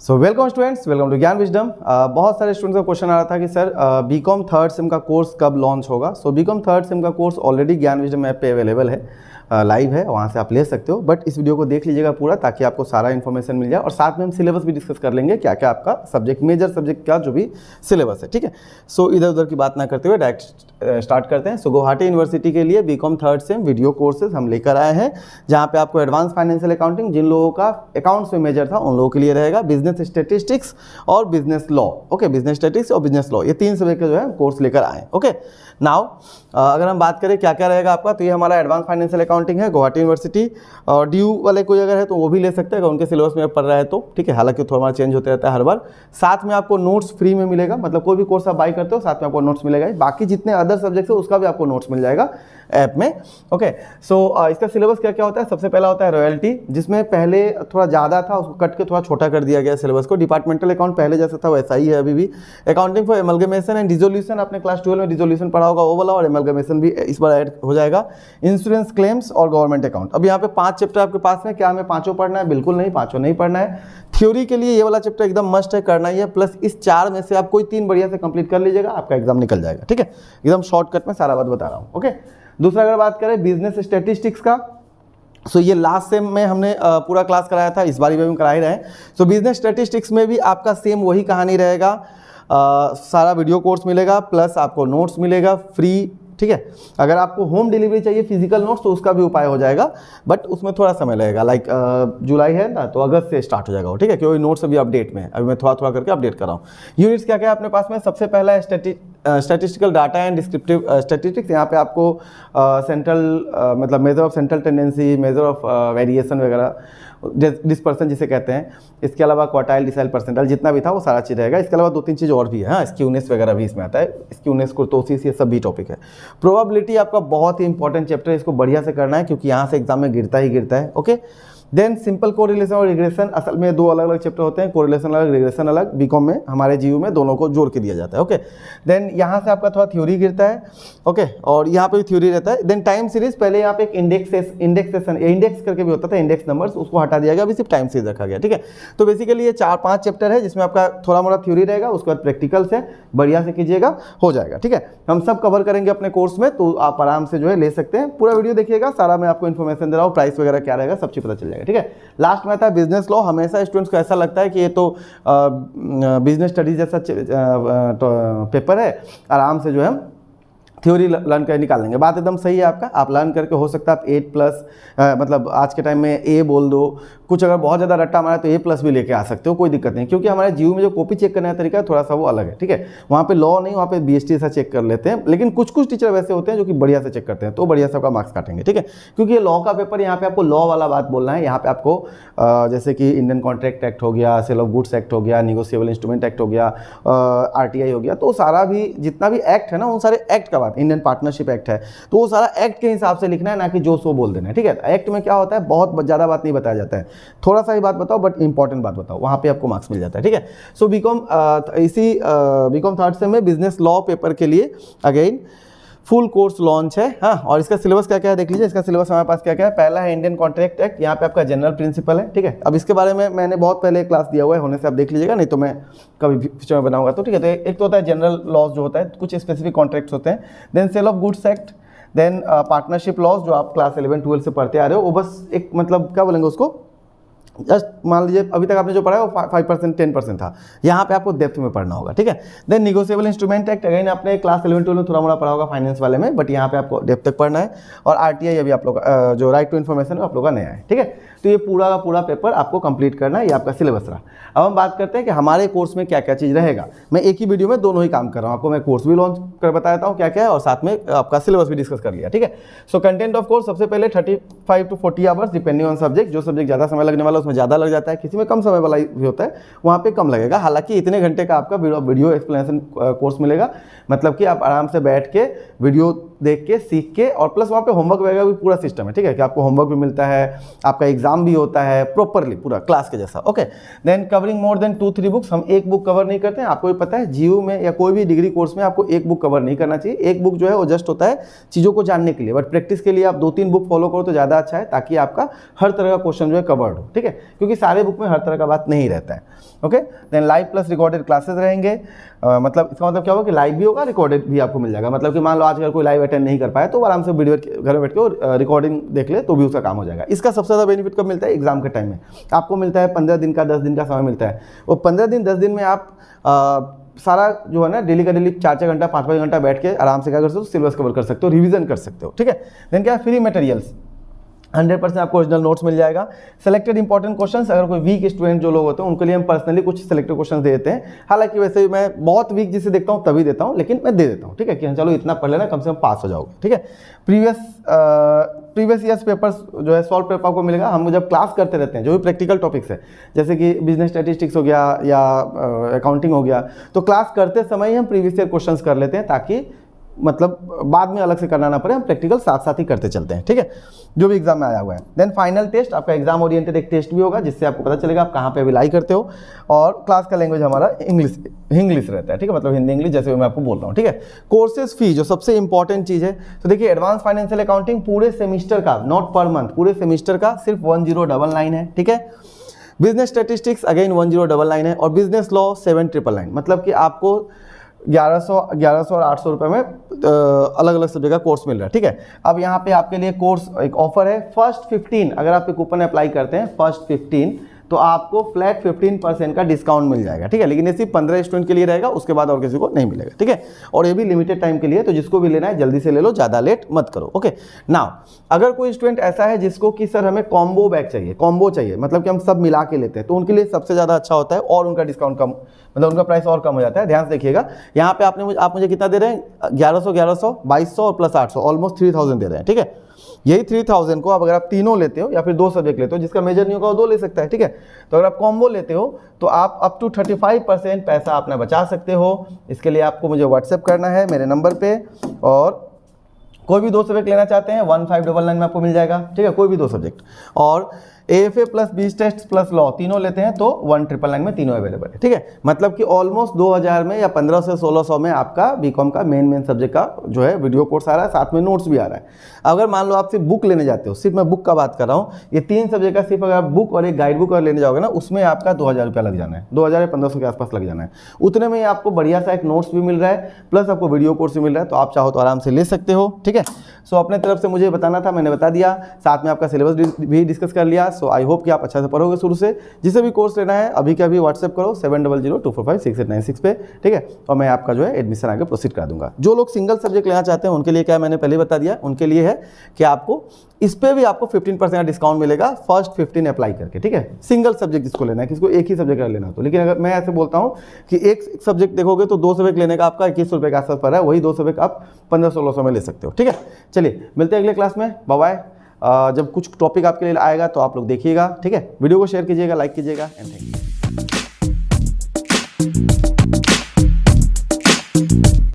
So welcome students, welcome to Gyan wisdom. बहुत सारे students का क्वेश्चन आ रहा था कि सर बीकॉम थर्ड सेम का कोर्स कब लॉन्च होगा। सो बीकॉम थर्ड सेम का course already Gyan wisdom app पे अवेलेबल है, लाइव है, वहाँ से आप ले सकते हो। बट इस वीडियो को देख लीजिएगा पूरा, ताकि आपको सारा इन्फॉर्मेशन मिल जाए और साथ में हम सिलेबस भी डिस्कस कर लेंगे, क्या क्या आपका सब्जेक्ट, मेजर सब्जेक्ट का जो भी सिलेबस है। ठीक है, सो इधर उधर की बात ना करते हुए डायरेक्ट स्टार्ट करते हैं। सो गुवाहाटी यूनिवर्सिटी के लिए BCom third sem video courses हम लेकर आए हैं, जहाँ पे आपको एडवांस फाइनेंशियल अकाउंटिंग, जिन लोगों का अकाउंट्स में मेजर था उन लोगों के लिए रहेगा, बिजनेस स्टैटिस्टिक्स और business law. Okay, business statistics और बिजनेस लॉ, ये तीन सब्जेक्ट का जो है कोर्स लेकर आए। ओके, नाउ अगर हम बात करें क्या क्या रहेगा आपका, तो ये हमारा एडवांस फाइनेंशियल अकाउंटिंग है, गुवाहाटी यूनिवर्सिटी। और ड्यू वाले कोई अगर है तो वो भी ले सकते हैं अगर उनके सिलेबस में पढ़ रहा है तो। ठीक है, हालांकि थोड़ा चेंज होते रहता है हर बार। साथ में आपको नोट्स फ्री में मिलेगा, मतलब कोई भी कोर्स आप बाई करते हो साथ में आपको नोट्स मिलेगा। बाकी जितने अदर सब्जेक्ट्स है उसका भी आपको नोट्स मिल जाएगा ऐप में। ओके, सो इसका सिलेबस क्या क्या होता है। सबसे पहला होता है रॉयल्टी, जिसमें पहले थोड़ा ज़्यादा था, उसको कट के थोड़ा छोटा कर दिया गया सिलेबस को। डिपार्टमेंटल अकाउंट पहले जैसा था वैसा ही है अभी भी। Accounting for amalgamation and dissolution, आपने क्लास 12 में डिसोल्यूशन पढ़ा होगा वो वाला, और एमलगमेशन भी इस बार ऐड हो जाएगा। इंश्योरेंस क्लेम्स और गवर्नमेंट अकाउंट। अब यहाँ पे 5 चैप्टर आपके पास में, क्या हमें पाँचों पढ़ना है? बिल्कुल नहीं, पाँचों नहीं पढ़ना है। थ्योरी के लिए ये वाला चैप्टर एकदम मस्ट है, करना ही है। प्लस इस 4 में से आप कोई 3 बढ़िया से कंप्लीट कर लीजिएगा, आपका एग्जाम निकल जाएगा। ठीक है, एकदम शॉर्टकट में सारा बात बता रहा हूँ। ओके, दूसरा अगर बात करें बिजनेस स्टैटिस्टिक्स का, सो ये लास्ट सेम में हमने पूरा क्लास कराया था, इस बार भी हम करा ही रहे हैं। सो बिजनेस स्टैटिस्टिक्स में भी आपका सेम वही कहानी रहेगा। सारा वीडियो कोर्स मिलेगा, प्लस आपको नोट्स मिलेगा फ्री। ठीक है, अगर आपको होम डिलीवरी चाहिए फिजिकल नोट्स तो उसका भी उपाय हो जाएगा, बट उसमें थोड़ा समय लगेगा। लाइक जुलाई है ना, तो अगस्त से स्टार्ट हो जाएगा वो। ठीक है, क्योंकि नोट्स अभी अपडेट में है, अभी मैं थोड़ा थोड़ा करके अपडेट कर रहा हूँ। यूनिट्स क्या क्या है अपने पास में? सबसे पहला है statistical data and descriptive statistics. यहाँ पे आपको सेंट्रल मतलब measure of central tendency, measure of variation वगैरह, डिस्पर्सन जिसे कहते हैं। इसके अलावा क्वार्टाइल, डिसाइल, परसेंटाइल, जितना भी था वो सारा चीज़ रहेगा। इसके अलावा 2-3 चीज़ और भी है, हाँ, स्क्यूनेस वगैरह भी इसमें आता है। स्क्यूनेस, कुर्तोसिस, ये सब भी टॉपिक है। प्रोबेबिलिटी आपका बहुत ही इंपॉर्टेंट चैप्टर है, इसको बढ़िया से करना है क्योंकि यहाँ से एग्जाम में गिरता ही गिरता है। ओके, देन सिंपल कोरिलेशन और रिग्रेशन, असल में 2 अलग अलग चैप्टर होते हैं, कोरिलेशन अलग, रिग्रेशन अलग। बीकॉम में, हमारे जीयू में दोनों को जोड़ के दिया जाता है। ओके, देन यहाँ से आपका थोड़ा थ्योरी गिरता है। ओके, और यहाँ पे भी थ्योरी रहता है। देन टाइम सीरीज, पहले यहाँ पे एक इंडेक्सेशन, इंडेक्स करके भी होता था, इंडेक्स नंबर्स, उसको हटा दिया गया, अभी सिर्फ टाइम सीरीज रखा गया। ठीक है, तो बेसिकली ये 4-5 चैप्टर है जिसमें आपका थोड़ा मोड़ा थ्योरी रहेगा, उसके बाद प्रैक्टिकल्स है, बढ़िया से कीजिएगा, हो जाएगा। ठीक है, हम सब कवर करेंगे अपने कोर्स में, तो आप आराम से जो है ले सकते हैं। पूरा वीडियो देखिएगा, सारा मैं आपको इन्फॉर्मेशन दे रहा हूँ, प्राइस वगैरह क्या रहेगा सब चीज़ पता चल जाएगा। ठीक है, लास्ट में आता है बिजनेस लॉ। हमेशा स्टूडेंट्स को ऐसा लगता है कि ये तो बिजनेस स्टडीज जैसा पेपर है, आराम से जो है थ्योरी लर्न कर निकाल लेंगे। बात एकदम सही है आपका, आप लर्न करके हो सकता है आप 8+ मतलब आज के टाइम में ए बोल दो, कुछ अगर बहुत ज़्यादा रट्टा मारा तो A+ भी लेके आ सकते हो, कोई दिक्कत नहीं। क्योंकि हमारे जीयू में जो कॉपी चेक करने का तरीका है थोड़ा सा वो अलग है। ठीक है, वहाँ पे लॉ नहीं, वहाँ पे BST से चेक कर लेते हैं, लेकिन कुछ कुछ टीचर वैसे होते हैं जो कि बढ़िया से चेक करते हैं, तो बढ़िया से आपका मार्क्स काटेंगे। ठीक है, क्योंकि ये लॉ का पेपर, यहाँ पे आपको लॉ वाला बात बोलना है। यहाँ पे आपको जैसे कि इंडियन कॉन्ट्रैक्ट एक्ट हो गया, सेल ऑफ गुड्स एक्ट हो गया, निगोशिएबल इंस्ट्रूमेंट एक्ट हो गया, RTI हो गया, तो सारा भी जितना भी एक्ट है ना, उन सारे एक्ट का बात, इंडियन पार्टनरशिप एक्ट है, तो वो सारा एक्ट के हिसाब से लिखना है, ना कि जो सो बोल देना है। ठीक है, एक्ट में क्या होता है, बहुत ज़्यादा बात नहीं बताया जाता है, थोड़ा सा ही बात बताओ, बट इंपॉर्टेंट बात बताओ, वहाँ पे आपको मार्क्स मिल जाता है। ठीक है, सो बीकॉम बीकॉम थर्ड सेम में बिजनेस लॉ पेपर के लिए अगेन फुल कोर्स लॉन्च है। हाँ, और इसका सिलेबस क्या क्या है देख लीजिए। इसका सिलेबस हमारे पास क्या क्या है। पहला है इंडियन कॉन्ट्रैक्ट एक्ट, यहाँ पे आपका जनरल प्रिंसिपल है। ठीक है, अब इसके बारे में मैंने बहुत पहले क्लास दिया हुआ है, होने से आप देख लीजिएगा, नहीं तो मैं कभी फ्यूचर में बनाऊंगा तो। ठीक है, तो एक तो होता है जनरल लॉज जो होता है, कुछ स्पेसिफिक कॉन्ट्रैक्ट्स होते हैं। Then sale of goods act, then partnership laws जो आप क्लास 11-12 से पढ़ते आ रहे हो, वो बस एक मतलब क्या बोलेंगे उसको, जस्ट मान लीजिए अभी तक आपने जो पढ़ा है वो 5% 10% था, यहाँ पे आपको डेप्थ में पढ़ना होगा। ठीक है, then negotiable instrument act, again आपने क्लास 11-12 में थोड़ा मोड़ा पढ़ा होगा फाइनेंस वाले में, बट यहाँ पे आपको डेप्थ तक पढ़ना है। और RTI अभी आप लोग जो राइट टू इन्फॉर्मेशन है आप लोग का नया है। ठीक है, तो ये पूरा का पूरा पेपर आपको कंप्लीट करना है, ये आपका सिलेबस रहा। अब हम बात करते हैं कि हमारे कोर्स में क्या क्या चीज़ रहेगा। मैं एक ही वीडियो में दोनों ही काम कर रहा हूँ, आपको मैं कोर्स भी लॉन्च कर बता देता हूँ क्या क्या है, और साथ में आपका सिलेबस भी डिस्कस कर लिया। ठीक है, सो कंटेंट ऑफ कोर्स सबसे पहले 35 to 40 hours depending on subject. जो सब्जेक्ट ज़्यादा समय लगने वाला उसमें ज़्यादा लग जाता है, किसी में कम समय वाला भी होता है, वहाँ पे कम लगेगा। हालांकि इतने घंटे का आपका वीडियो एक्सप्लेनेशन कोर्स मिलेगा, मतलब कि आप आराम से बैठ के वीडियो देख के सीख के, और प्लस वहाँ पे होमवर्क वगैरह भी पूरा सिस्टम है, ठीक है, कि आपको होमवर्क भी मिलता है, आपका एग्जाम भी होता है प्रॉपरली पूरा क्लास के जैसा। Okay, then covering more than 2-3 books, हम एक बुक कवर नहीं करते हैं, आपको भी पता है जीयू में या कोई भी डिग्री कोर्स में आपको एक बुक कवर नहीं करना चाहिए। एक बुक जो है वो जस्ट होता है चीज़ों को जानने के लिए, बट प्रैक्टिस के लिए आप 2-3 बुक फॉलो करो तो ज़्यादा अच्छा है, ताकि आपका हर तरह का क्वेश्चन जो है कवर्ड हो, ठीक है, क्योंकि सारे बुक में हर तरह का बात नहीं रहता है। Okay, then live plus recorded classes रहेंगे, मतलब इसका मतलब क्या होगा कि लाइव भी होगा, रिकॉर्डेड भी आपको मिल जाएगा। मतलब कि मान लो आज अगर कोई लाइव अटेंड नहीं कर पाया तो आराम से वीडियो घर में बैठ के रिकॉर्डिंग देख ले तो भी उसका काम हो जाएगा। इसका सबसे ज़्यादा बेनिफिट कब मिलता है? एग्जाम के टाइम में आपको मिलता है 15 दिन का 10 दिन का समय मिलता है। वो 15 दिन 10 दिन में आप सारा जो है ना डेली का डेली 4-4 घंटा 5-5 घंटा बैठ के आराम से क्या कर सकते हो, सिलेबस कवर कर सकते हो, रिवीजन कर सकते हो, ठीक है। देन क्या है, फ्री मटेरियल्स 100% आपको ओरिजिनल नोट्स मिल जाएगा। सेलेक्टेड इंपॉर्टेंट क्वेश्चंस, अगर कोई वीक स्टूडेंट जो लोग होते हैं उनके लिए हम पर्सनली कुछ सेलेक्टेड क्वेश्चंस दे देते हैं। हालांकि वैसे भी मैं बहुत वीक जिसे देखता हूँ तभी देता हूँ, लेकिन मैं दे देता हूँ, ठीक है, कि चलो इतना पढ़ लेना कम से कम पास हो जाओगे, ठीक है। प्रीवियस ईयर्स पेपर्स जो है सॉल्व पेपर आपको मिलेगा। हम जब क्लास करते रहते हैं जो भी प्रैक्टिकल टॉपिक्स है, जैसे कि बिजनेस स्टैटिस्टिक्स हो गया या अकाउंटिंग हो गया, तो क्लास करते समय ही हम प्रीवियस ईयर क्वेश्चंस कर लेते हैं, ताकि मतलब बाद में अलग से करना ना पड़े, हम प्रैक्टिकल साथ साथ ही करते चलते हैं, ठीक है, जो भी एग्जाम में आया हुआ है। देन फाइनल टेस्ट, आपका एग्जाम ओरिएंटेड एक टेस्ट भी होगा, जिससे आपको पता चलेगा आप कहाँ पे अप्लाई करते हो। और क्लास का लैंग्वेज हमारा इंग्लिश रहता है, ठीक है, मतलब हिंदी इंग्लिश जैसे मैं आपको बोल रहा हूँ, ठीक है। कोर्सेज फी जो सबसे इंपॉर्टेंट चीज़ है, तो देखिए एडवांस फाइनेंशियल अकाउंटिंग पूरे सेमिस्टर का, नॉट पर मंथ, पूरे सेमिस्टर का सिर्फ 1099 है, ठीक है। बिजनेस स्टैटिस्टिक्स अगेन 1099 है, और बिजनेस लॉ 7999, मतलब कि आपको 1100 और 800 रुपये में अलग अलग सब्जेक्ट का कोर्स मिल रहा है, ठीक है। अब यहाँ पे आपके लिए कोर्स एक ऑफर है, फर्स्ट 15 अगर आप कूपन अप्लाई करते हैं फर्स्ट 15 तो आपको फ्लैट 15% का डिस्काउंट मिल जाएगा, ठीक है। लेकिन ये सिर्फ 15 स्टूडेंट के लिए रहेगा, उसके बाद और किसी को नहीं मिलेगा, ठीक है। और ये भी लिमिटेड टाइम के लिए, तो जिसको भी लेना है जल्दी से ले लो, ज़्यादा लेट मत करो। ओके, नाउ अगर कोई स्टूडेंट ऐसा है जिसको कि सर हमें कॉम्बो बैग चाहिए, कॉम्बो चाहिए, मतलब कि हम सब मिला के लेते हैं, तो उनके लिए सबसे ज़्यादा अच्छा होता है और उनका डिस्काउंट कम, मतलब उनका प्राइस और कम हो जाता है। ध्यान से देखिएगा, यहाँ पे आप मुझे कितना दे रहे हैं, 1100, 2200 और प्लस 800, ऑलमोस्ट 3000 दे रहे हैं, ठीक है। यही 3000 को अब अगर आप तीनों लेते हो या फिर 2 सब्जेक्ट लेते हो, जिसका मेजर नहीं होगा वो 2 ले सकता है, ठीक है। तो अगर आप कॉम्बो लेते हो तो आप अप टू 35% पैसा अपना बचा सकते हो। इसके लिए आपको मुझे व्हाट्सएप करना है मेरे नंबर पे, और कोई भी 2 सब्जेक्ट लेना चाहते हैं 1599 में आपको मिल जाएगा, ठीक है, कोई भी 2 सब्जेक्ट। और AFA प्लस बीस टेस्ट प्लस लॉ तीनों लेते हैं तो 1999 में तीनों अवेलेबल है, ठीक है। मतलब कि ऑलमोस्ट 2000 में या 1500 से 1600 में आपका बीकॉम का मेन सब्जेक्ट का जो है वीडियो कोर्स आ रहा है, साथ में नोट्स भी आ रहा है। अगर मान लो आप सिर्फ बुक लेने जाते हो, सिर्फ मैं बुक का बात कर रहा हूँ, ये 3 सब्जेक्ट का सिर्फ अगर आप बुक और एक गाइड बुक अगर लेने जाओगे ना, उसमें आपका 2000 रुपया लग जाना है, 2000 या 1500 के आसपास लग जाना है। उतने में आपको बढ़िया सा एक नोट्स भी मिल रहा है, प्लस आपको वीडियो कोर्स भी मिल रहा है, तो आप चाहो तो आराम से ले सकते हो, ठीक है। सो अपने तरफ से मुझे बताना था, मैंने बता दिया, साथ में आपका सिलेबस भी डिस्कस कर लिया। सो आई होप कि आप अच्छा से पढ़ोगे शुरू से। जिसे भी कोर्स लेना है अभी के अभी व्हाट्सएप करो 7002456896 पे, ठीक है, और मैं आपका जो है एडमिशन आगे प्रोसीड करा दूंगा। जो लोग सिंगल सब्जेक्ट लेना चाहते हैं उनके लिए क्या मैंने पहले बता दिया, उनके लिए है कि आपको इस पे भी आपको 15% का डिस्काउंट मिलेगा फर्स्ट 15 अप्लाई करके, ठीक है। सिंगल सब्जेक्ट जिसको लेना है, किसको एक ही सब्जेक्ट का लेना हो तो। लेकिन अगर मैं ऐसे बोलता हूँ कि एक सब्जेक्ट देखोगे तो 2 सब्जेक्ट लेने का आपका 2100 रुपये के आसपास पड़ रहा है, वही 2 सब्जेक्ट आप 1500-1600 में ले सकते हो, ठीक है। चलिए मिलते हैं अगले क्लास में, बाय बाय। जब कुछ टॉपिक आपके लिए आएगा तो आप लोग देखिएगा, ठीक है। वीडियो को शेयर कीजिएगा, लाइक कीजिएगा, एंड थैंक यू।